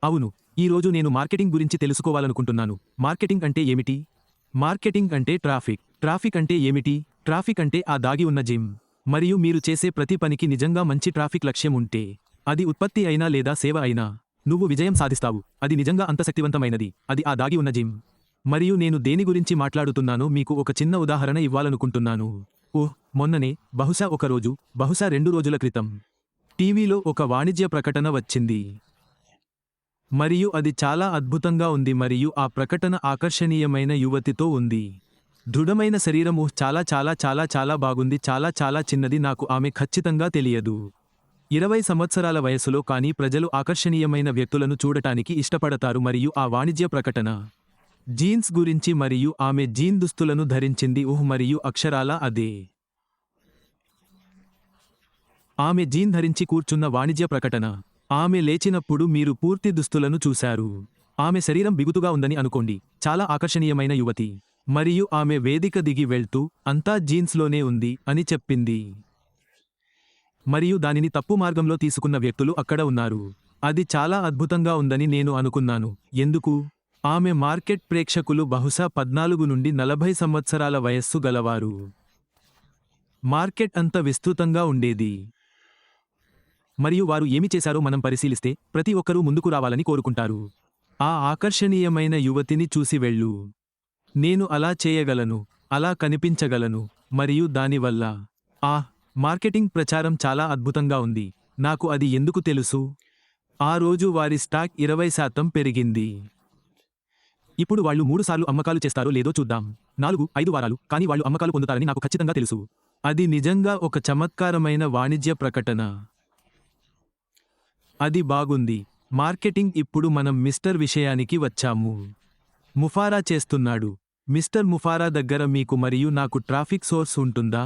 అవును, ఈరోజు నేను మార్కెటింగ్ గురించి తెలుసుకోవాలనుకుంటున్నాను. మార్కెటింగ్ అంటే ఏమిటి? మార్కెటింగ్ అంటే ట్రాఫిక్. ట్రాఫిక్ అంటే ఏమిటి? ట్రాఫిక్ అంటే ఆ దాగి ఉన్న జిమ్. మరియు మీరు చేసే ప్రతి పనికి నిజంగా మంచి ట్రాఫిక్ లక్ష్యం ఉంటే, అది ఉత్పత్తి అయినా లేదా సేవ అయినా, నువ్వు విజయం సాధిస్తావు. అది నిజంగా అంత శక్తివంతమైనది. అది ఆ దాగి ఉన్న జిమ్. మరియు నేను దేని గురించి మాట్లాడుతున్నానో మీకు ఒక చిన్న ఉదాహరణ ఇవ్వాలనుకుంటున్నాను. ఓహ్, మొన్ననే, బహుశా ఒక రోజు, బహుశా 2 రోజుల క్రితం, టీవీలో ఒక వాణిజ్య ప్రకటన వచ్చింది. మరియు అది చాలా అద్భుతంగా ఉంది మరియు ఆ ప్రకటన ఆకర్షణీయమైన యువతితో ఉంది. దృఢమైన శరీరం. చాలా చాలా చాలా చాలా బాగుంది. చాలా చాలా చిన్నది. నాకు ఆమె ఖచ్చితంగా తెలియదు. 20 సంవత్సరాల వయసులో, కానీ ప్రజలు ఆకర్షణీయమైన వ్యక్తులను చూడటానికి ఇష్టపడతారు మరియు ఆ వాణిజ్య ప్రకటన జీన్స్ గురించి మరియు ఆమె జీన్ దుస్తులను ధరించింది. మరియు అక్షరాలా అదే. ఆమె జీన్ ధరించి కూర్చున్న వాణిజ్య ప్రకటన. ఆమె లేచినప్పుడు మీరు పూర్తి దుస్తులను చూశారు. ఆమె శరీరం బిగుతుగా ఉందని అనుకోండి. చాలా ఆకర్షణీయమైన యువతి. మరియు ఆమె వేదిక దిగి వెళ్తూ, అంతా జీన్స్లోనే ఉంది అని చెప్పింది. మరియు దానిని తప్పు మార్గంలో తీసుకున్న వ్యక్తులు అక్కడ ఉన్నారు. అది చాలా అద్భుతంగా ఉందని నేను అనుకున్నాను. ఎందుకు? ఆమె మార్కెట్ ప్రేక్షకులు బహుశా 14 నుండి 40 సంవత్సరాల వయస్సు గలవారు. మార్కెట్ అంత విస్తృతంగా ఉండేది. మరియు వారు ఏమి చేశారో మనం పరిశీలిస్తే, ప్రతి ఒక్కరూ ముందుకు రావాలని కోరుకుంటారు. ఆ ఆకర్షణీయమైన యువతిని చూసి వెళ్ళు. నేను అలా చేయగలను, అలా కనిపించగలను, మరియు దానివల్ల మార్కెటింగ్ ప్రచారం చాలా అద్భుతంగా ఉంది. నాకు అది ఎందుకు తెలుసు? ఆ రోజు వారి స్టాక్ 20% పెరిగింది. ఇప్పుడు వాళ్ళు 3 సార్లు అమ్మకాలు చేస్తారో లేదో చూద్దాం. 4-5 వారాలు, కానీ వాళ్ళు అమ్మకాలు పొందుతారని నాకు ఖచ్చితంగా తెలుసు. అది నిజంగా ఒక చమత్కారమైన వాణిజ్య ప్రకటన. అది బాగుంది. మార్కెటింగ్. ఇప్పుడు మనం మిస్టర్ విషయానికి వచ్చాము. ముఫారా చేస్తున్నాడు. మిస్టర్ ముఫారా దగ్గర మీకు మరియు నాకు ట్రాఫిక్ సోర్స్ ఉంటుందా?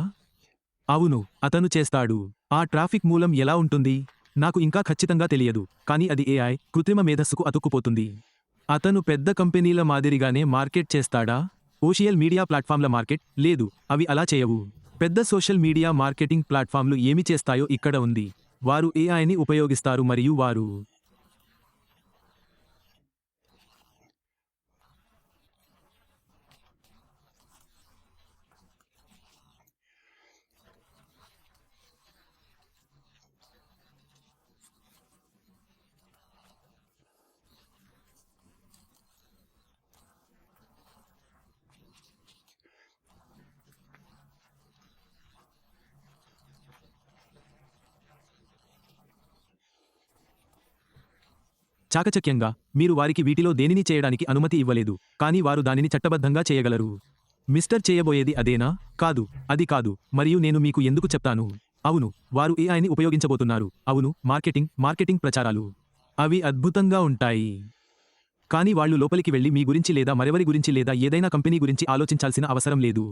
అవును, అతను చేస్తాడు. ఆ ట్రాఫిక్ మూలం ఎలా ఉంటుంది? నాకు ఇంకా ఖచ్చితంగా తెలియదు, కానీ అది AI, కృత్రిమ మేధస్సుకు అతుక్కుపోతుంది. అతను పెద్ద కంపెనీల మాదిరిగానే మార్కెట్ చేస్తాడా? సోషల్ మీడియా ప్లాట్ఫామ్ల మార్కెట్? లేదు, అవి అలా చేయవు. పెద్ద సోషల్ మీడియా మార్కెటింగ్ ప్లాట్ఫామ్లు ఏమి చేస్తాయో ఇక్కడ ఉంది. వారు AIని ఉపయోగిస్తారు మరియు వారు చాకచక్యంగా, మీరు వారికి వీటిలో దేనిని చేయడానికి అనుమతి ఇవ్వలేదు, కానీ వారు దానిని చట్టబద్ధంగా చేయగలరు. మిస్టర్ చేయబోయేది అదేనా? కాదు, అది కాదు. మరియు నేను మీకు ఎందుకు చెప్తాను? అవును, వారు AIని ఉపయోగించబోతున్నారు. అవును, మార్కెటింగ్ ప్రచారాలు. అవి అద్భుతంగా ఉంటాయి. కానీ వాళ్ళు లోపలికి వెళ్లి మీ గురించి లేదా మరెవరి గురించి లేదా ఏదైనా కంపెనీ గురించి ఆలోచించాల్సిన అవసరం లేదు.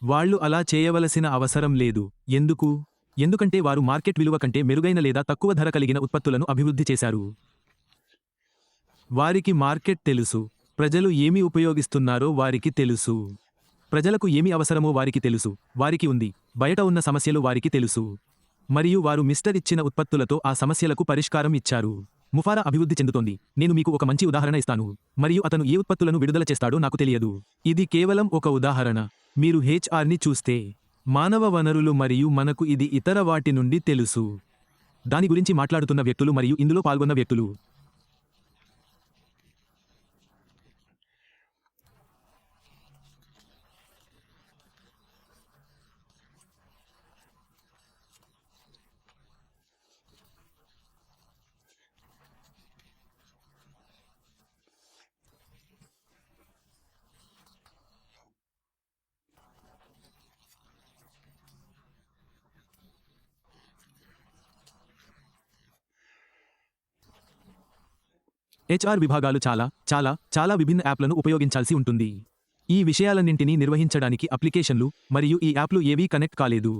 వాళ్ళు అలా చేయవలసిన అవసరం లేదు. ఎందుకు? ఎందుకంటే వారు మార్కెట్ విలువ కంటే మెరుగైన లేదా తక్కువ ధర కలిగిన ఉత్పత్తులను అభివృద్ధి చేశారు. వారికి మార్కెట్ తెలుసు. ప్రజలు ఏమి ఉపయోగిస్తున్నారో వారికి తెలుసు. ప్రజలకు ఏమి అవసరమో వారికి తెలుసు. వారికి ఉంది. బయట ఉన్న సమస్యలు వారికి తెలుసు. మరియు వారు మిస్టర్ ఇచ్చిన ఉత్పత్తులతో ఆ సమస్యలకు పరిష్కారం ఇచ్చారు. ముఫారా అభివృద్ధి చెందుతోంది. నేను మీకు ఒక మంచి ఉదాహరణ ఇస్తాను. మరియు అతను ఏ ఉత్పత్తులను విడుదల చేస్తాడో నాకు తెలియదు. ఇది కేవలం ఒక ఉదాహరణ. మీరు HRని చూస్తే, మానవ వనరులు, మరియు మనకు ఇది ఇతర వాటి నుండి తెలుసు. దాని గురించి మాట్లాడుతున్న వ్యక్తులు మరియు ఇందులో పాల్గొన్న వ్యక్తులు. HR విభాగాలు చాలా చాలా చాలా విభిన్న యాప్లను ఉపయోగించాల్సి ఉంటుంది. ఈ విషయాలన్నింటినీ నిర్వహించడానికి అప్లికేషన్లు, మరియు ఈ యాప్లు ఏవీ కనెక్ట్ కాలేదు.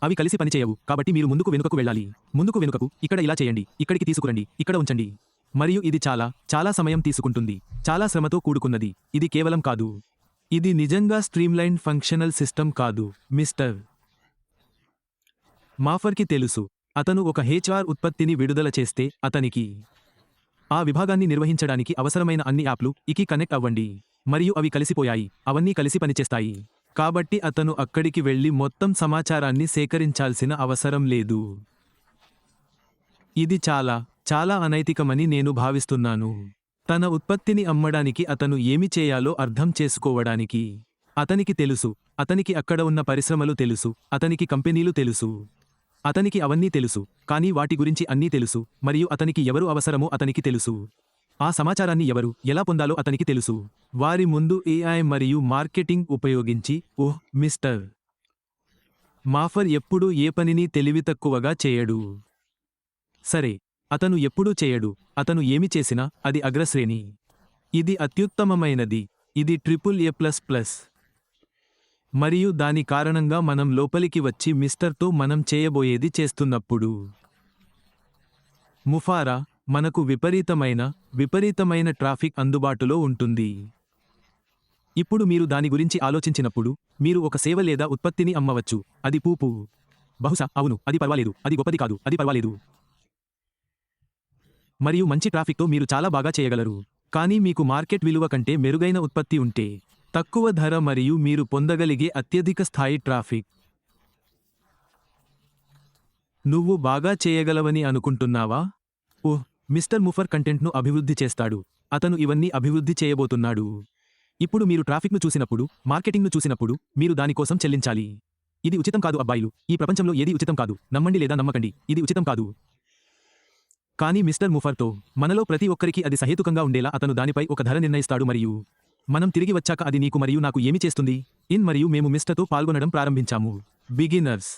అవి కలిసి పనిచేయవు. కాబట్టి మీరు ముందుకు వెనుకకు వెళ్ళాలి. ముందుకు వెనుకకు, ఇక్కడ ఇలా చేయండి, ఇక్కడికి తీసుకురండి, ఇక్కడ ఉంచండి. మరియు ఇది చాలా చాలా సమయం తీసుకుంటుంది. చాలా శ్రమతో కూడుకున్నది. ఇది కేవలం కాదు. ఇది నిజంగా స్ట్రీమ్లైన్డ్ ఫంక్షనల్ సిస్టమ్ కాదు. మిస్టర్ మాఫర్కి తెలుసు. అతను ఒక HR ఉత్పత్తిని విడుదల చేస్తే, అతనికి ఆ విభాగాన్ని నిర్వహించడానికి అవసరమైన అన్ని యాప్లు ఇకి కనెక్ట్ అవ్వండి. మరియు అవి కలిసిపోయాయి. అవన్నీ కలిసి పనిచేస్తాయి. కాబట్టి అతను అక్కడికి వెళ్లి మొత్తం సమాచారాన్ని సేకరించాల్సిన అవసరం లేదు. ఇది చాలా, చాలా అనైతికమని నేను భావిస్తున్నాను. తన ఉత్పత్తిని అమ్మడానికి అతను ఏమి చేయాలో అర్థం చేసుకోవడానికి. అతనికి తెలుసు. అతనికి అక్కడ ఉన్న పరిశ్రమలు తెలుసు. అతనికి కంపెనీలు తెలుసు. అతనికి అవన్నీ తెలుసు. కానీ వాటి గురించి అన్నీ తెలుసు. మరియు అతనికి ఎవరు అవసరమో అతనికి తెలుసు. ఆ సమాచారాన్ని ఎవరు, ఎలా పొందాలో అతనికి తెలుసు. వారి ముందు ఏఐ మరియు మార్కెటింగ్ ఉపయోగించి, ఓహ్ మిస్టర్ మాఫర్ ఎప్పుడూ ఏ పనిని తెలివితక్కువగా చేయడు. సరే, అతను ఎప్పుడూ చేయడు. అతను ఏమి చేసినా అది అగ్రశ్రేణి. ఇది అత్యుత్తమమైనది. ఇది AAA++. మరియు దాని కారణంగా మనం లోపలికి వచ్చి మిస్టర్తో మనం చేయబోయేది చేస్తున్నప్పుడు. ముఫారా, మనకు విపరీతమైన ట్రాఫిక్ అందుబాటులో ఉంటుంది. ఇప్పుడు మీరు దాని గురించి ఆలోచించినప్పుడు, మీరు ఒక సేవ లేదా ఉత్పత్తిని అమ్మవచ్చు. అది పూపు. బహుశా అవును, అది పర్వాలేదు, అది గొప్పది కాదు, అది పర్వాలేదు. మరియు మంచి ట్రాఫిక్తో మీరు చాలా బాగా చేయగలరు. కానీ మీకు మార్కెట్ విలువ కంటే మెరుగైన ఉత్పత్తి ఉంటే, తక్కువ ధర మరియు మీరు పొందగలిగే అత్యధిక స్థాయి ట్రాఫిక్. నువ్వు బాగా చేయగలవని అనుకుంటున్నావా? ఓహ్, మిస్టర్ ముఫర్ కంటెంట్ను అభివృద్ధి చేస్తాడు. అతను ఇవన్నీ అభివృద్ధి చేయబోతున్నాడు. ఇప్పుడు మీరు ట్రాఫిక్ను చూసినప్పుడు, మార్కెటింగ్ను చూసినప్పుడు, మీరు దాని కోసం చెల్లించాలి. ఇది ఉచితం కాదు అబ్బాయిలు. ఈ ప్రపంచంలో ఏదీ ఉచితం కాదు. నమ్మండి లేదా నమ్మకండి, ఇది ఉచితం కాదు. కానీ మిస్టర్ ముఫర్తో, మనలో ప్రతి ఒక్కరికి అది సహేతుకంగా ఉండేలా అతను దానిపై ఒక ధర నిర్ణయిస్తాడు మరియు మనం తిరిగి వచ్చాక అది నీకు మరియు నాకు ఏమి చేస్తుంది? మరియు మేము మిస్టర్తో పాల్గొనడం ప్రారంభించాము. బిగినర్స్.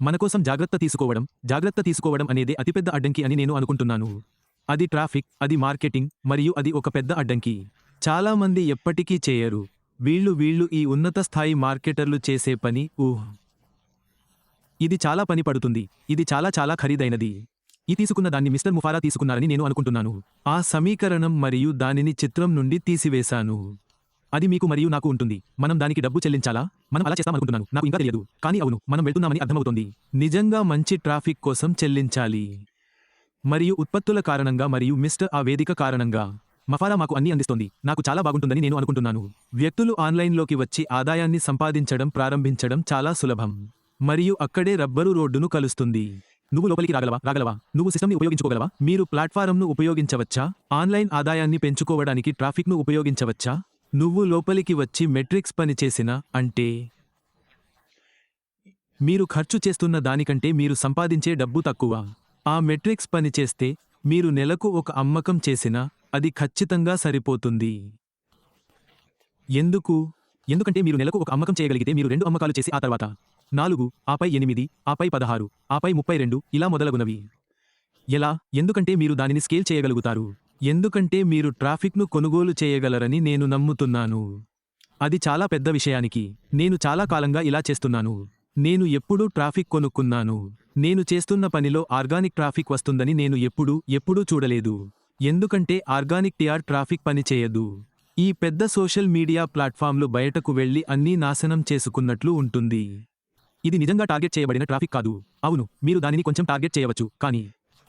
మనకోసం జాగ్రత్త తీసుకోవడం అనేదే అతిపెద్ద అడ్డంకి అని నేను అనుకుంటున్నాను. అది ట్రాఫిక్, అది మార్కెటింగ్, మరియు అది ఒక పెద్ద అడ్డంకి. చాలా మంది ఎప్పటికీ చేయరు. వీళ్ళు ఈ ఉన్నత స్థాయి మార్కెటర్లు చేసే పని. ఇది చాలా పని పడుతుంది. ఇది చాలా ఖరీదైనది. ఈ తీసుకున్న దాన్ని మిస్టర్ ముఫారా తీసుకున్నారని నేను అనుకుంటున్నాను. ఆ సమీకరణం మరియు దానిని చిత్రం నుండి తీసివేశాను. అది మీకు మరియు నాకు ఉంటుంది. మనం దానికి డబ్బు చెల్లించాలా? మనం అలా చేస్తామనుకుంటున్నాను. నాకు ఇంకా తెలియదు. కానీ అవును, మనం వెళ్తున్నామని అర్థమవుతోంది. నిజంగా మంచి ట్రాఫిక్ కోసం చెల్లించాలి. మరియు ఉత్పత్తుల కారణంగా మరియు మిస్టర్ ఆ వేదిక కారణంగా. మఫారా మాకు అన్నీ అందిస్తోంది. నాకు చాలా బాగుంటుందని నేను అనుకుంటున్నాను. వ్యక్తులు ఆన్లైన్లోకి వచ్చి ఆదాయాన్ని సంపాదించడం ప్రారంభించడం చాలా సులభం. మరియు అక్కడే రబ్బరు రోడ్డును కలుస్తుంది. నువ్వు లోపలికి రాగలవా? నువ్వు సిస్టమ్ని ఉపయోగించుకోగలవా? మీరు ప్లాట్ఫారంను ఉపయోగించవచ్చా? ఆన్లైన్ ఆదాయాన్ని పెంచుకోవడానికి ట్రాఫిక్ను ఉపయోగించవచ్చా? నువ్వు లోపలికి వచ్చి మెట్రిక్స్ పనిచేసిన అంటే మీరు ఖర్చు చేస్తున్న దానికంటే మీరు సంపాదించే డబ్బు తక్కువ. ఆ మెట్రిక్స్ పనిచేస్తే మీరు నెలకు ఒక అమ్మకం చేసినా అది ఖచ్చితంగా సరిపోతుంది. ఎందుకంటే మీరు నెలకు ఒక అమ్మకం చేయగలిగితే మీరు 2 అమ్మకాలు చేసి ఆ తర్వాత 4, ఆపై 8, ఆపై 16, ఆపై 32 ఇలా మొదలగునవి. ఎలా? ఎందుకంటే మీరు దానిని స్కేల్ చేయగలుగుతారు. ఎందుకంటే మీరు ట్రాఫిక్ను కొనుగోలు చేయగలరని నేను నమ్ముతున్నాను. అది చాలా పెద్ద విషయానికి. నేను చాలా కాలంగా ఇలా చేస్తున్నాను. నేను ఎప్పుడూ ట్రాఫిక్ కొనుక్కున్నాను. నేను చేస్తున్న పనిలో ఆర్గానిక్ ట్రాఫిక్ వస్తుందని నేను ఎప్పుడూ చూడలేదు. ఎందుకంటే ఆర్గానిక్ ట్రాఫిక్ పనిచేయదు. ఈ పెద్ద సోషల్ మీడియా ప్లాట్ఫామ్లు బయటకు వెళ్లి అన్నీ నాశనం చేసుకున్నట్లు ఉంటుంది. ఇది నిజంగా టార్గెట్ చేయబడిన ట్రాఫిక్ కాదు. అవును, మీరు దానిని కొంచెం టార్గెట్ చేయవచ్చు,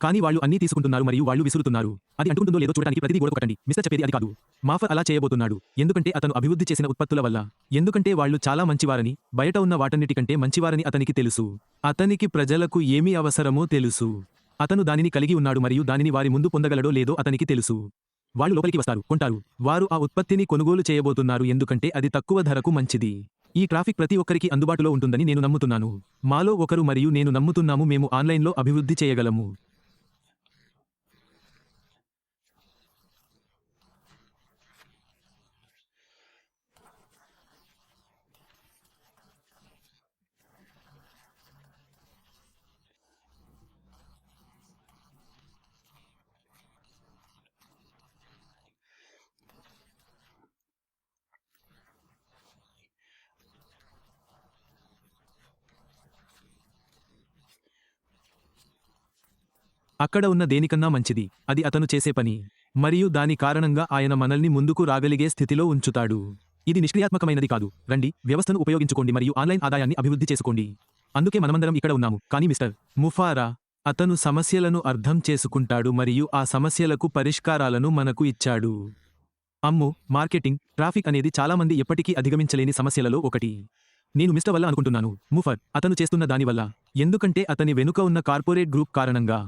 కానీ వాళ్ళు అన్నీ తీసుకుంటున్నారు మరియు వాళ్ళు విసురుతున్నారు. అది అంటుకుంటుందో లేదో చూడటానికి ప్రతిదీ గోడ కొట్టండి. మిస్టర్ చెప్పేది అది కాదు. మాఫర్ అలా చేయబోతున్నాడు. ఎందుకంటే అతను అభివృద్ధి చేసిన ఉత్పత్తుల వల్ల. ఎందుకంటే వాళ్ళు చాలా మంచివారని, బయట ఉన్న వాటన్నిటికంటే మంచివారని అతనికి తెలుసు. అతనికి ప్రజలకు ఏమి అవసరమో తెలుసు. అతను దానిని కలిగి ఉన్నాడు మరియు దానిని వారి ముందు పొందగలడో లేదో అతనికి తెలుసు. వాళ్ళు లోపలికి వస్తారు, కొంటారు. వారు ఆ ఉత్పత్తిని కొనుగోలు చేయబోతున్నారు ఎందుకంటే అది తక్కువ ధరకు మంచిది. ఈ ట్రాఫిక్ ప్రతి ఒక్కరికి అందుబాటులో ఉంటుందని నేను నమ్ముతున్నాను. మాలో ఒకరు మరియు నేను నమ్ముతున్నాము మేము ఆన్లైన్లో అభివృద్ధి చేయగలము. అక్కడ ఉన్న దేనికన్నా మంచిది. అది అతను చేసే పని. మరియు దాని కారణంగా ఆయన మనల్ని ముందుకు రాగలిగే స్థితిలో ఉంచుతాడు. ఇది నిష్క్రియాత్మకమైనది కాదు. రండి, వ్యవస్థను ఉపయోగించుకోండి మరియు ఆన్లైన్ ఆదాయాన్ని అభివృద్ధి చేసుకోండి. అందుకే మనమందరం ఇక్కడ ఉన్నాము. కానీ మిస్టర్ ముఫారా, అతను సమస్యలను అర్థం చేసుకుంటాడు మరియు ఆ సమస్యలకు పరిష్కారాలను మనకు ఇచ్చాడు. అమ్మో, మార్కెటింగ్, ట్రాఫిక్ అనేది చాలామంది ఎప్పటికీ అధిగమించలేని సమస్యలలో ఒకటి. నేను మిస్టర్ వల్ల అనుకుంటున్నాను, ముఫర్, అతను చేస్తున్న దానివల్ల. ఎందుకంటే అతని వెనుక ఉన్న కార్పొరేట్ గ్రూప్ కారణంగా.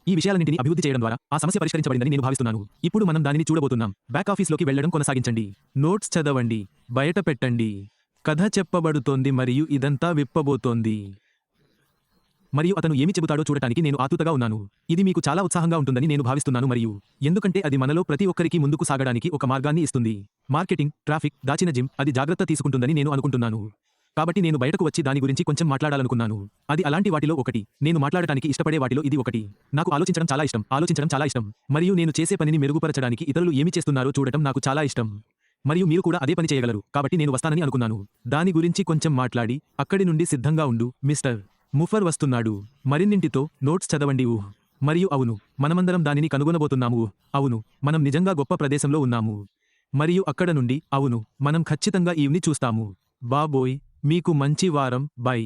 ఈ విషయాలన్నింటినీ అభివృద్ధి చేయడం ద్వారా ఆ సమస్య పరిష్కరించబడిందని నేను భావిస్తున్నాను. ఇప్పుడు మనం దానిని చూడబోతున్నాం. బ్యాక్ ఆఫీస్లోకి వెళ్లడం కొనసాగించండి. నోట్స్ చదవండి, బయట పెట్టండి. కథ చెప్పబడుతోంది మరియు ఇదంతా విప్పబోతోంది. మరియు అతను ఏమి చెబుతాడో చూడటానికి నేను ఆతృతగా ఉన్నాను. ఇది మీకు చాలా ఉత్సాహంగా ఉంటుందని నేను భావిస్తున్నాను మరియు ఎందుకంటే అది మనలో ప్రతి ఒక్కరికి ముందుకు సాగడానికి ఒక మార్గాన్ని ఇస్తుంది. మార్కెటింగ్, ట్రాఫిక్, దాచిన జిమ్, అది జాగ్రత్త తీసుకుంటుందని నేను అనుకుంటున్నాను. కాబట్టి నేను బయటకు వచ్చి దాని గురించి కొంచెం మాట్లాడాలనుకున్నాను. అది అలాంటి వాటిలో ఒకటి. నేను మాట్లాడటానికి ఇష్టపడే వాటిలో ఇది ఒకటి. నాకు ఆలోచించడం చాలా ఇష్టం. మరియు నేను చేసే పనిని మెరుగుపరచడానికి ఇతరులు ఏమి చేస్తున్నారో చూడటం నాకు చాలా ఇష్టం. మరియు మీరు కూడా అదే పని చేయగలరు, కాబట్టి నేను వస్తానని అనుకున్నాను. దాని గురించి కొంచెం మాట్లాడి అక్కడి నుండి సిద్ధంగా ఉండు. మిస్టర్ ముఫర్ వస్తున్నాడు. మరిన్నింటితో నోట్స్ చదవండి. మరియు అవును, మనమందరం దానిని కనుగొనబోతున్నాము. అవును, మనం నిజంగా గొప్ప ప్రదేశంలో ఉన్నాము. మరియు అక్కడ నుండి అవును, మనం ఖచ్చితంగా ఈవ్ని చూస్తాము. బాబోయ్, మీకు మంచి వారం. బై.